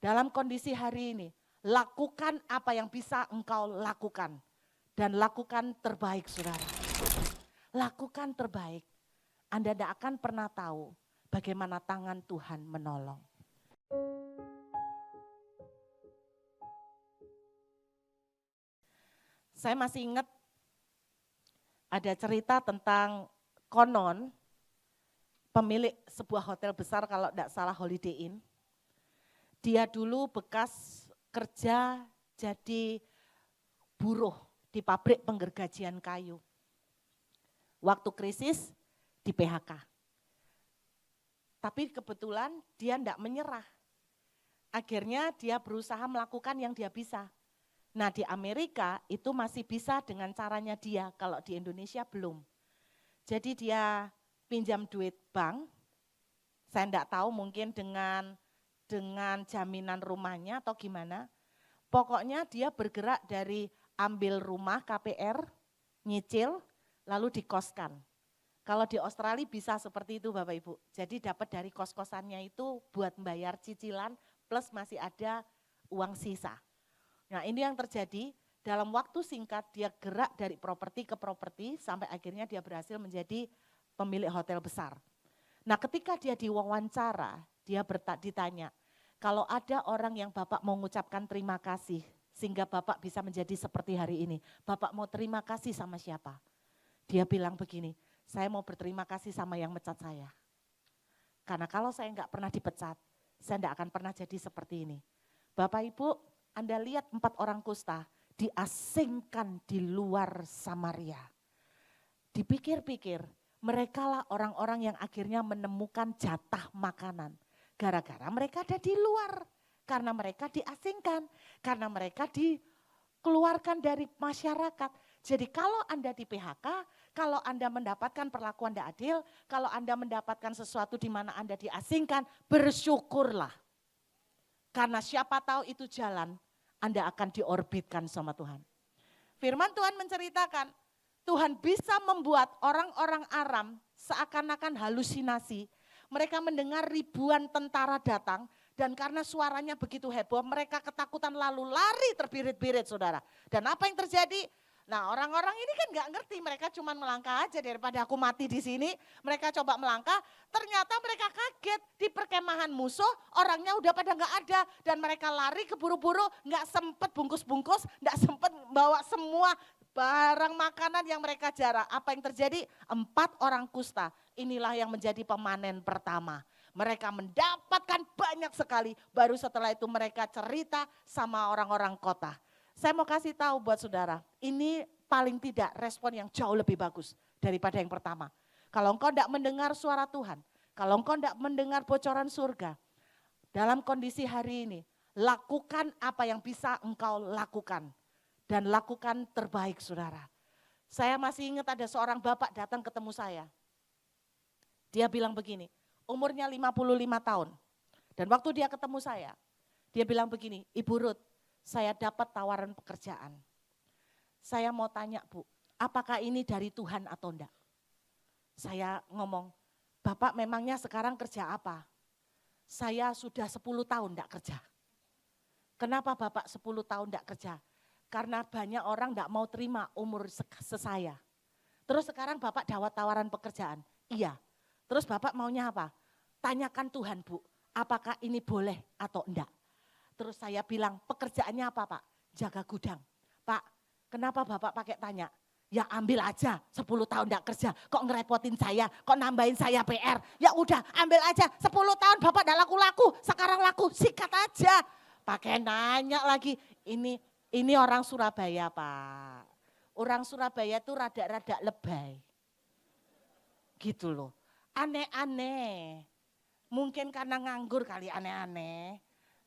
dalam kondisi hari ini, lakukan apa yang bisa engkau lakukan. Dan lakukan terbaik, saudara. Lakukan terbaik. Anda tidak akan pernah tahu bagaimana tangan Tuhan menolong. Saya masih ingat ada cerita tentang konon pemilik sebuah hotel besar, kalau tidak salah Holiday Inn. Dia dulu bekas kerja jadi buruh di pabrik penggergajian kayu. Waktu krisis di PHK. Tapi kebetulan dia tidak menyerah. Akhirnya dia berusaha melakukan yang dia bisa. Nah di Amerika itu masih bisa dengan caranya dia, kalau di Indonesia belum. Jadi dia pinjam duit bank, saya tidak tahu mungkin dengan jaminan rumahnya atau gimana. Pokoknya dia bergerak dari ambil rumah KPR, nyicil, lalu dikoskan. Kalau di Australia bisa seperti itu Bapak Ibu. Jadi dapat dari kos-kosannya itu buat membayar cicilan plus masih ada uang sisa. Nah ini yang terjadi, dalam waktu singkat dia gerak dari properti ke properti sampai akhirnya dia berhasil menjadi pemilik hotel besar. Nah ketika dia diwawancara, dia ditanya, kalau ada orang yang Bapak mau mengucapkan terima kasih sehingga Bapak bisa menjadi seperti hari ini, Bapak mau terima kasih sama siapa? Dia bilang begini, saya mau berterima kasih sama yang mecat saya. Karena kalau saya enggak pernah dipecat, saya enggak akan pernah jadi seperti ini. Bapak Ibu, Anda lihat 4 orang kusta diasingkan di luar Samaria. Dipikir-pikir, merekalah orang-orang yang akhirnya menemukan jatah makanan. Gara-gara mereka ada di luar, karena mereka diasingkan, karena mereka dikeluarkan dari masyarakat. Jadi kalau Anda di PHK, kalau Anda mendapatkan perlakuan tidak adil, kalau Anda mendapatkan sesuatu di mana Anda diasingkan, bersyukurlah. Karena siapa tahu itu jalan, Anda akan diorbitkan sama Tuhan. Firman Tuhan menceritakan, Tuhan bisa membuat orang-orang Aram seakan-akan halusinasi. Mereka mendengar ribuan tentara datang dan karena suaranya begitu heboh mereka ketakutan lalu lari terbirit-birit saudara. Dan apa yang terjadi? Nah orang-orang ini kan gak ngerti, mereka cuma melangkah aja daripada aku mati di sini. Mereka coba melangkah, ternyata mereka kaget di perkemahan musuh orangnya udah pada gak ada. Dan mereka lari keburu-buru gak sempet bungkus-bungkus, gak sempet bawa semua barang makanan yang mereka jarak. Apa yang terjadi? 4 orang kusta, inilah yang menjadi pemanen pertama. Mereka mendapatkan banyak sekali, baru setelah itu mereka cerita sama orang-orang kota. Saya mau kasih tahu buat saudara, ini paling tidak respon yang jauh lebih bagus daripada yang pertama. Kalau engkau tidak mendengar suara Tuhan, kalau engkau tidak mendengar bocoran surga, dalam kondisi hari ini, lakukan apa yang bisa engkau lakukan. Dan lakukan terbaik saudara. Saya masih ingat ada seorang bapak datang ketemu saya. Dia bilang begini, umurnya 55 tahun. Dan waktu dia ketemu saya, dia bilang begini, Ibu Ruth, saya dapat tawaran pekerjaan. Saya mau tanya Bu, apakah ini dari Tuhan atau enggak? Saya ngomong, Bapak memangnya sekarang kerja apa? Saya sudah 10 tahun enggak kerja. Kenapa Bapak 10 tahun enggak kerja? Karena banyak orang enggak mau terima umur sesaya. Terus sekarang Bapak dapat tawaran pekerjaan? Iya. Terus Bapak maunya apa? Tanyakan Tuhan Bu, apakah ini boleh atau enggak? Terus saya bilang, pekerjaannya apa Pak? Jaga gudang. Pak, kenapa Bapak pakai tanya? Ya ambil aja, 10 tahun enggak kerja, kok ngerepotin saya, kok nambahin saya PR. Ya udah ambil aja, 10 tahun Bapak enggak laku-laku, sekarang laku, sikat aja. Pakai nanya lagi, ini orang Surabaya Pak. Orang Surabaya itu rada-rada lebay. Gitu loh, aneh-aneh. Mungkin karena nganggur kali aneh-aneh.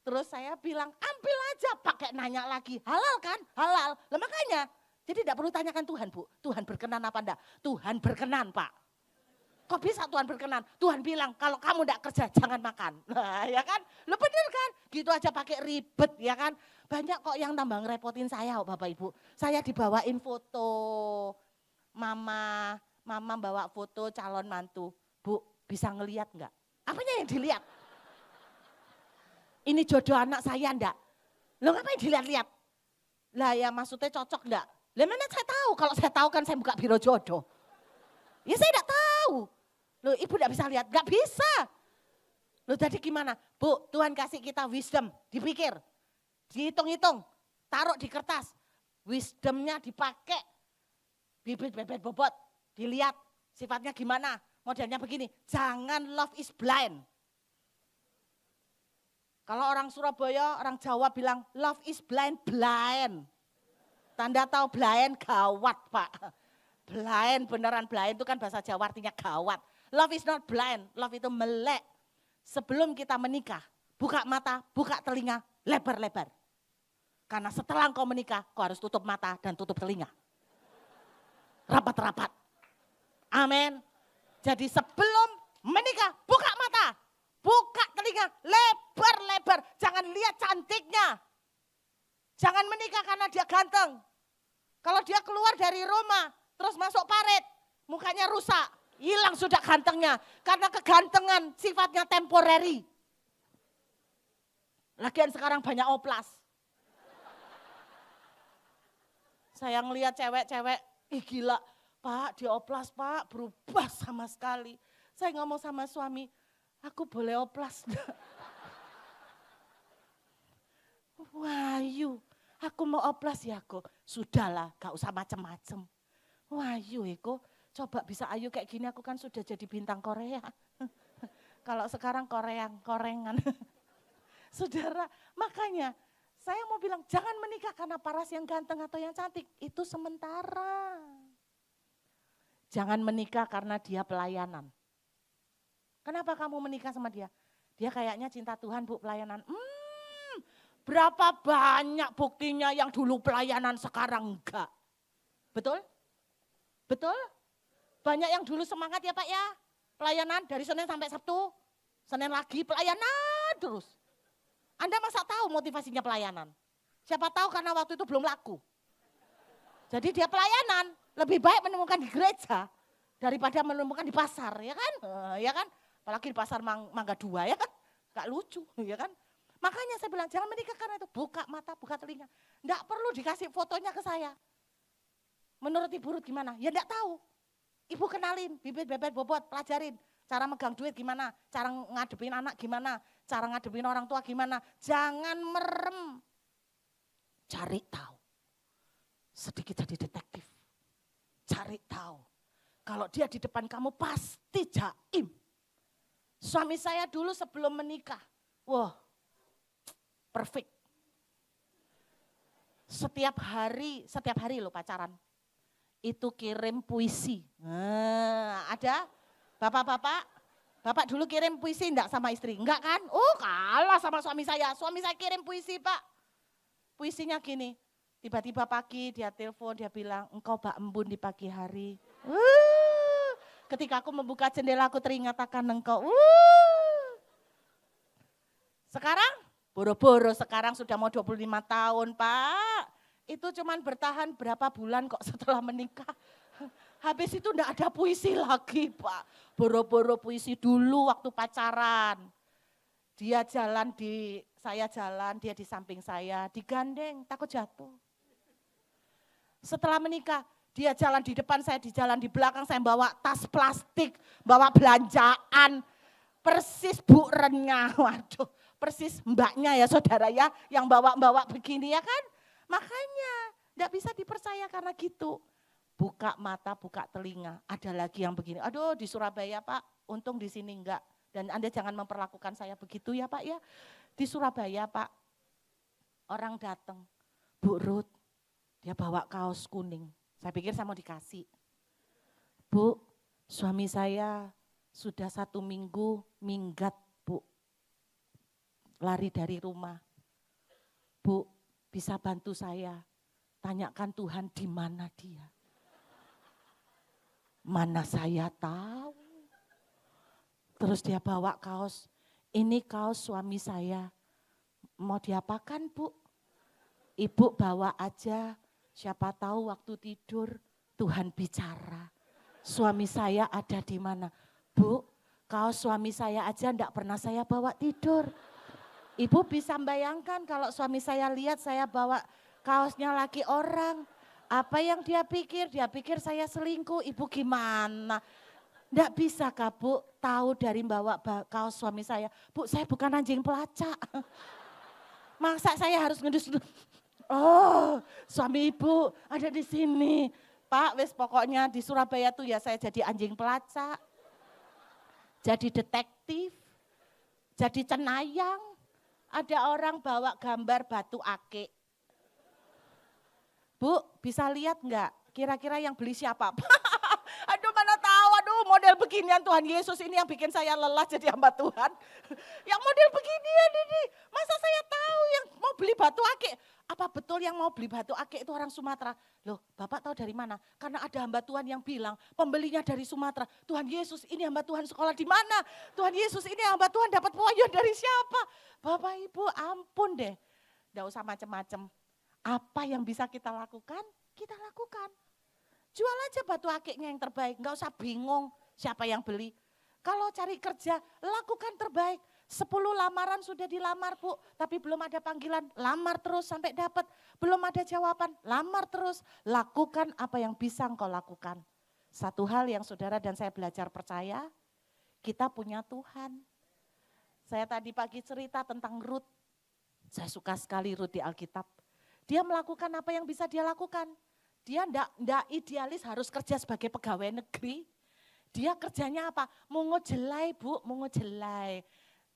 Terus saya bilang ambil aja, pakai nanya lagi, halal kan? Halal. Lah makanya, jadi tidak perlu tanyakan Tuhan Bu, Tuhan berkenan apa enggak? Tuhan berkenan Pak. Kok bisa Tuhan berkenan? Tuhan bilang kalau kamu enggak kerja jangan makan. Nah ya kan, lo bener kan? Gitu aja pakai ribet ya kan. Banyak kok yang tambah ngerepotin saya Bapak Ibu. Saya dibawain foto, mama bawa foto calon mantu. Bu bisa ngelihat enggak? Apanya yang dilihat? ini jodoh anak saya enggak? Lo ngapain dilihat-lihat? Lah ya maksudnya cocok enggak? Lah mana saya tahu, kalau saya tahu kan saya buka biro jodoh. Ya saya enggak tahu. Loh ibu enggak bisa lihat, enggak bisa. Loh tadi gimana? Bu, Tuhan kasih kita wisdom, dipikir, dihitung-hitung, taruh di kertas. Wisdomnya dipakai, bibit bebet bobot, dilihat sifatnya gimana, modelnya begini. Jangan love is blind. Kalau orang Surabaya, orang Jawa bilang love is blind, blind. Tanda tahu blind, gawat Pak. Blind, beneran blind itu kan bahasa Jawa artinya gawat. Love is not blind, love itu melek. Sebelum kita menikah, buka mata, buka telinga, lebar-lebar. Karena setelah engkau menikah, kau harus tutup mata dan tutup telinga. Rapat-rapat. Amin. Jadi sebelum menikah, buka mata, buka telinga, lebar-lebar. Jangan lihat cantiknya. Jangan menikah karena dia ganteng. Kalau dia keluar dari rumah, terus masuk parit, mukanya rusak, hilang sudah gantengnya. Karena kegantengan sifatnya temporary. Lagian sekarang banyak oplas. Saya ngelihat cewek-cewek, ih gila, Pak dia oplas Pak, berubah sama sekali. Saya ngomong sama suami, aku boleh oplas enggak? Wahyu, aku mau oplas ya kok. Sudahlah, gak usah macem-macem. Wahyu Eko, coba bisa ayu kayak gini aku kan sudah jadi bintang Korea. Kalau sekarang korengan. Saudara, makanya saya mau bilang jangan menikah karena paras yang ganteng atau yang cantik. Itu sementara. Jangan menikah karena dia pelayanan. Kenapa kamu menikah sama dia? Dia kayaknya cinta Tuhan Bu pelayanan. Berapa banyak buktinya yang dulu pelayanan sekarang enggak. Betul? Betul? Banyak yang dulu semangat ya Pak ya. Pelayanan dari Senin sampai Sabtu. Senin lagi pelayanan terus. Anda masa tahu motivasinya pelayanan? Siapa tahu karena waktu itu belum laku. Jadi dia pelayanan, lebih baik menemukan di gereja daripada menemukan di pasar, ya kan? Ya kan? Apalagi di pasar Mangga 2 ya kan? Gak lucu, ya kan? Makanya saya bilang jangan menikah karena itu, buka mata, buka telinga. Enggak perlu dikasih fotonya ke saya. Menurut Ibu Ruth gimana? Ya enggak tahu. Ibu kenalin, bibit bebet bobot, pelajarin. Cara megang duit gimana, cara ngadepin anak gimana, cara ngadepin orang tua gimana. Jangan merem, cari tahu. Sedikit jadi detektif, cari tahu. Kalau dia di depan kamu pasti jaim. Suami saya dulu sebelum menikah, wah perfect. Setiap hari loh pacaran, itu kirim puisi. Ada? Bapak dulu kirim puisi enggak sama istri? Enggak kan? Oh kalah sama suami saya kirim puisi Pak. Puisinya gini, tiba-tiba pagi dia telepon, dia bilang, engkau Mbak Embun di pagi hari. Ketika aku membuka jendela aku teringat akan engkau. Sekarang, boro-boro sekarang sudah mau 25 tahun Pak. Itu cuman bertahan berapa bulan kok setelah menikah. Habis itu enggak ada puisi lagi Pak. Boro-boro puisi dulu waktu pacaran. Dia jalan saya jalan, dia di samping saya, digandeng, takut jatuh. Setelah menikah, dia jalan di depan, saya di jalan di belakang, saya bawa tas plastik, bawa belanjaan. Persis Bu Renya, waduh, persis mbaknya ya saudara ya, yang bawa-bawa begini ya kan. Makanya enggak bisa dipercaya karena gitu. Buka mata, buka telinga. Ada lagi yang begini, aduh di Surabaya Pak, untung di sini enggak. Dan Anda jangan memperlakukan saya begitu ya Pak ya. Di Surabaya Pak, orang datang, Bu Ruth, dia bawa kaos kuning. Saya pikir saya mau dikasih. Bu, suami saya sudah 1 minggu minggat Bu. Lari dari rumah. Bu, bisa bantu saya, tanyakan Tuhan di mana dia. Mana saya tahu. Terus dia bawa kaos, ini kaos suami saya. Mau diapakan Bu? Ibu bawa aja, siapa tahu waktu tidur Tuhan bicara. Suami saya ada di mana? Bu, kaos suami saya aja enggak pernah saya bawa tidur. Ibu bisa bayangkan kalau suami saya lihat saya bawa kaosnya laki orang. Apa yang dia pikir? Dia pikir saya selingkuh. Ibu gimana? Enggak bisa Kak Bu tahu dari bawa kaos suami saya. Bu, saya bukan anjing pelacak. Masa saya harus ngedus-ngedus. Oh, suami ibu ada di sini. Pak, wes pokoknya di Surabaya tuh ya saya jadi anjing pelacak. Jadi detektif. Jadi cenayang. Ada orang bawa gambar batu akik. Bu, bisa lihat enggak? Kira-kira yang beli siapa? Aduh mana tahu, aduh model beginian Tuhan Yesus ini yang bikin saya lelah jadi hamba Tuhan. Yang model beginian ini, masa saya tahu yang mau beli batu akik. Apa betul yang mau beli batu akik itu orang Sumatera? Loh Bapak tahu dari mana? Karena ada hamba Tuhan yang bilang pembelinya dari Sumatera. Tuhan Yesus ini hamba Tuhan sekolah di mana? Tuhan Yesus ini hamba Tuhan dapat poyon dari siapa? Bapak Ibu ampun deh, enggak usah macam-macam. Apa yang bisa kita lakukan? Kita lakukan. Jual aja batu akiknya yang terbaik, enggak usah bingung siapa yang beli. Kalau cari kerja, lakukan terbaik. 10 lamaran sudah dilamar Bu, tapi belum ada panggilan, lamar terus sampai dapat. Belum ada jawaban, lamar terus. Lakukan apa yang bisa engkau lakukan. Satu hal yang saudara dan saya belajar percaya, kita punya Tuhan. Saya tadi pagi cerita tentang Rut. Saya suka sekali Rut di Alkitab. Dia melakukan apa yang bisa dia lakukan. Dia enggak idealis harus kerja sebagai pegawai negeri. Dia kerjanya apa? Mungut jelai Bu, mungut jelai.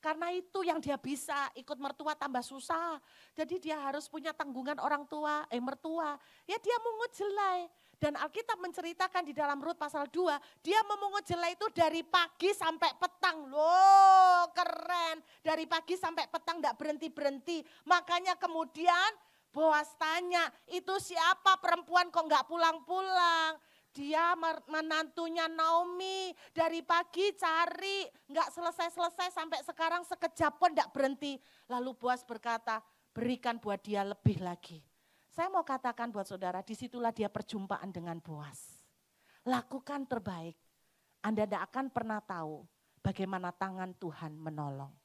Karena itu yang dia bisa, ikut mertua tambah susah. Jadi dia harus punya tanggungan orang tua, mertua. Ya dia mungut jelai. Dan Alkitab menceritakan di dalam Rut pasal 2, dia memungut jelai itu dari pagi sampai petang. Loh keren, dari pagi sampai petang enggak berhenti-berhenti. Makanya kemudian Boas tanya, itu siapa perempuan kok enggak pulang-pulang? Dia menantunya Naomi, dari pagi cari, enggak selesai-selesai sampai sekarang sekejap pun enggak berhenti. Lalu Boas berkata, berikan buat dia lebih lagi. Saya mau katakan buat saudara, disitulah dia perjumpaan dengan Boas. Lakukan terbaik, Anda tidak akan pernah tahu bagaimana tangan Tuhan menolong.